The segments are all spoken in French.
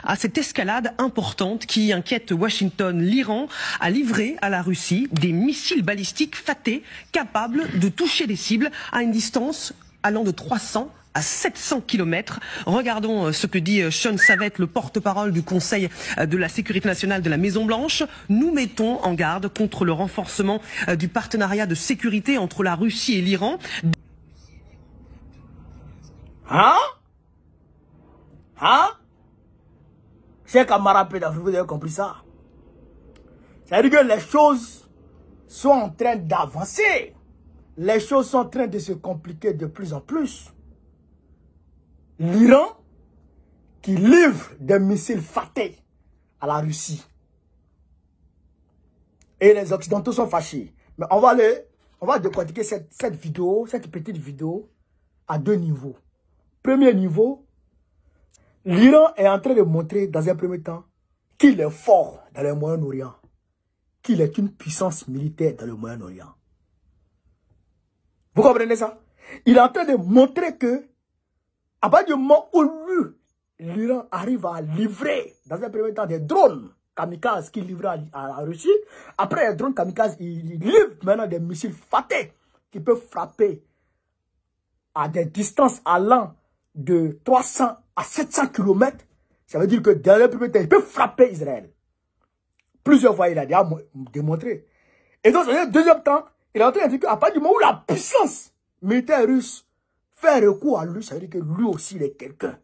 À cette escalade importante qui inquiète Washington, l'Iran a livré à la Russie des missiles balistiques Fateh capables de toucher des cibles à une distance allant de 300 à 700 km. Regardons ce que dit Sean Savett, le porte-parole du Conseil de la sécurité nationale de la Maison-Blanche. Nous mettons en garde contre le renforcement du partenariat de sécurité entre la Russie et l'Iran. Chers camarades pédophiles, vous avez compris ça? C'est-à-dire que les choses sont en train d'avancer. Les choses sont en train de se compliquer de plus en plus. L'Iran qui livre des missiles Fateh à la Russie. Et les Occidentaux sont fâchés. Mais on va décortiquer cette petite vidéo à deux niveaux. Premier niveau, l'Iran est en train de montrer dans un premier temps qu'il est fort dans le Moyen-Orient. Qu'il est une puissance militaire dans le Moyen-Orient. Vous comprenez ça? Il est en train de montrer que, à partir du moment où l'Iran arrive à livrer, dans un premier temps, des drones kamikazes qu'il livre à la Russie, après les drones kamikazes, il livre maintenant des missiles Fateh qui peuvent frapper à des distances allant de 300 à 700 km. Ça veut dire que dans le premier temps, il peut frapper Israël. Plusieurs fois, il a déjà démontré. Et donc, dans le deuxième temps, il est en train de dire qu'à partir du moment où la puissance militaire russe fait recours à lui, ça veut dire que lui aussi, il est quelqu'un.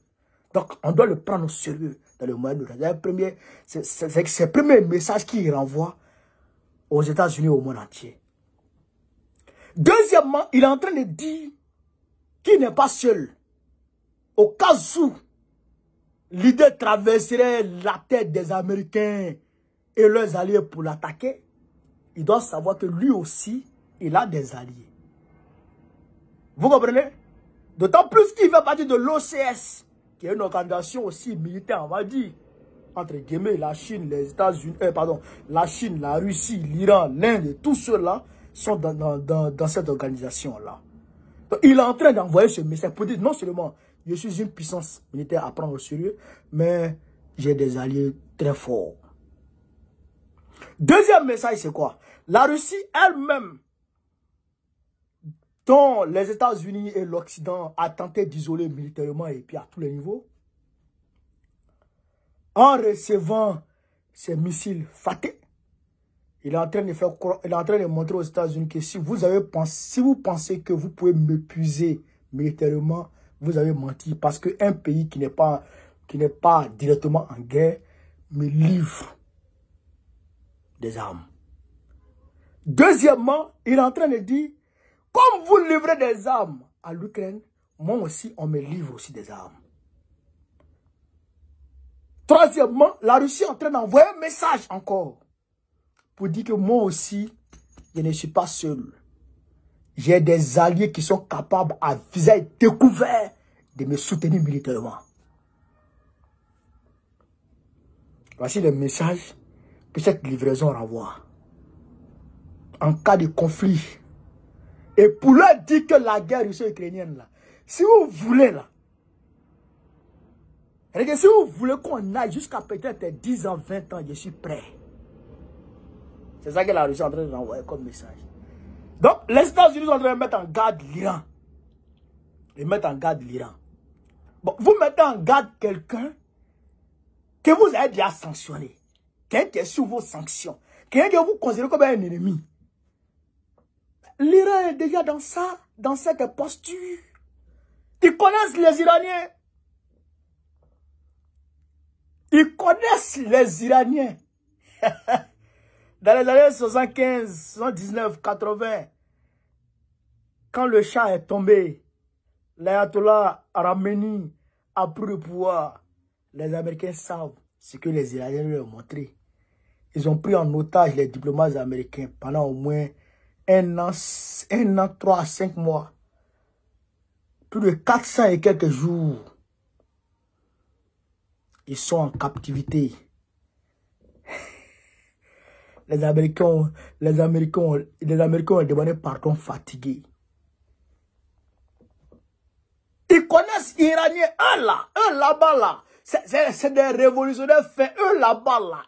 Donc, on doit le prendre au sérieux dans le Moyen-Orient. C'est le premier message qu'il renvoie aux États-Unis et au monde entier. Deuxièmement, il est en train de dire qu'il n'est pas seul. Au cas où l'idée traverserait la tête des Américains et leurs alliés pour l'attaquer, il doit savoir que lui aussi, il a des alliés. Vous comprenez? D'autant plus qu'il fait partie de l'OCS, qui est une organisation aussi militaire, on va dire, entre guillemets, la Chine, les États-Unis, la Chine, la Russie, l'Iran, l'Inde, tous ceux-là sont dans cette organisation-là. Donc, il est en train d'envoyer ce message pour dire non seulement je suis une puissance militaire à prendre au sérieux, mais j'ai des alliés très forts. Deuxième message, c'est quoi? La Russie elle-même, dont les États-Unis et l'Occident a tenté d'isoler militairement et puis à tous les niveaux, en recevant ces missiles Fateh, il est en train de montrer aux États-Unis que si vous pensez que vous pouvez m'épuiser militairement, vous avez menti. Parce qu'un pays qui n'est pas directement en guerre me livre des armes. Deuxièmement, il est en train de dire, comme vous livrez des armes à l'Ukraine, moi aussi, on me livre aussi des armes. Troisièmement, la Russie est en train d'envoyer un message encore pour dire que moi aussi, je ne suis pas seul. J'ai des alliés qui sont capables à visage découvert de me soutenir militairement. Voici le message que cette livraison renvoie. En cas de conflit. Et pour leur dire que la guerre russo-ukrainienne, là, si vous voulez, là, si vous voulez qu'on aille jusqu'à peut-être 10 ans, 20 ans, je suis prêt. C'est ça que la Russie est en train de renvoyer comme message. Donc, les États-Unis sont en train de mettre en garde l'Iran. Ils mettent en garde l'Iran. Bon, vous mettez en garde quelqu'un que vous avez déjà sanctionné. Quelqu'un qui est sous vos sanctions. Quelqu'un que vous considérez comme un ennemi. L'Iran est déjà dans cette posture. Ils connaissent les Iraniens. Ils connaissent les Iraniens. Dans les années 75, 79, 80, quand le Shah est tombé, l'ayatollah Khamenei a pris le pouvoir, les Américains savent ce que les Iraniens lui ont montré. Ils ont pris en otage les diplomates américains pendant au moins un an, 3 à 5 mois. Plus de 400 et quelques jours. Ils sont en captivité. Les Américains ont demandé pardon fatigués. Ils connaissent les Iraniens, un là-bas là. C'est des révolutionnaires faits. Eux là-bas, là.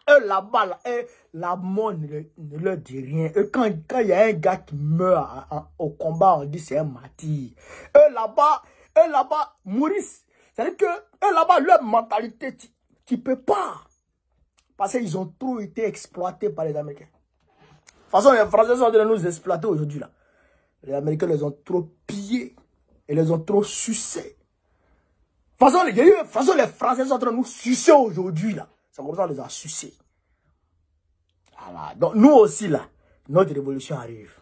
Et la mort ne leur dit rien. Et quand il y a un gars qui meurt au combat, on dit c'est un martyr. Eux là-bas, Maurice. C'est-à-dire que eux là-bas, leur mentalité, tu peux pas. Parce qu'ils ont trop été exploités par les Américains. De toute façon, les Français sont en train de nous exploiter aujourd'hui là. Les Américains les ont trop pillés. Et les ont trop sucés. De toute façon, les Français sont en train de nous sucer aujourd'hui, là. C'est comme ça qu'on les a sucés. Voilà. Donc, nous aussi, là, notre révolution arrive.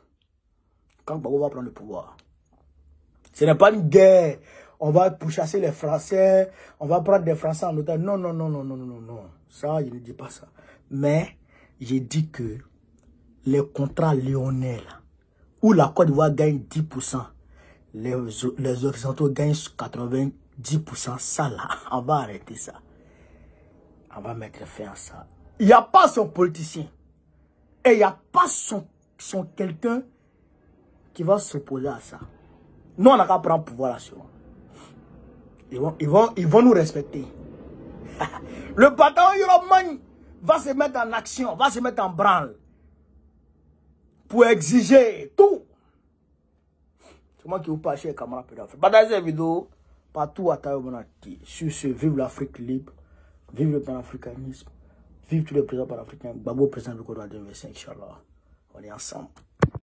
Quand Gbagbo va prendre le pouvoir. Ce n'est pas une guerre. On va pourchasser les Français. On va prendre des Français en otage. Non. Ça, je ne dis pas ça. Mais, j'ai dit que les contrats léonais, là, où la Côte d'Ivoire gagne 10%, les Occidentaux gagnent 90%, ça là, on va arrêter ça. On va mettre fin à ça. Il n'y a pas son politicien. Et il n'y a pas son quelqu'un qui va s'opposer à ça. Nous, on n'a qu'à prendre pouvoir là-dessus. Ils vont nous respecter. Le bataillon Yoroman va se mettre en action, va se mettre en branle. Pour exiger tout. C'est moi qui vous parle, chers camarades pédophiles. Partagez cette vidéo partout à Taïwanati. Sur ce, vive l'Afrique libre, vive le panafricanisme, vive tous les présidents panafricains. Gbagbo président du Côte d'Ivoire 2025, Inch'Allah. On est ensemble.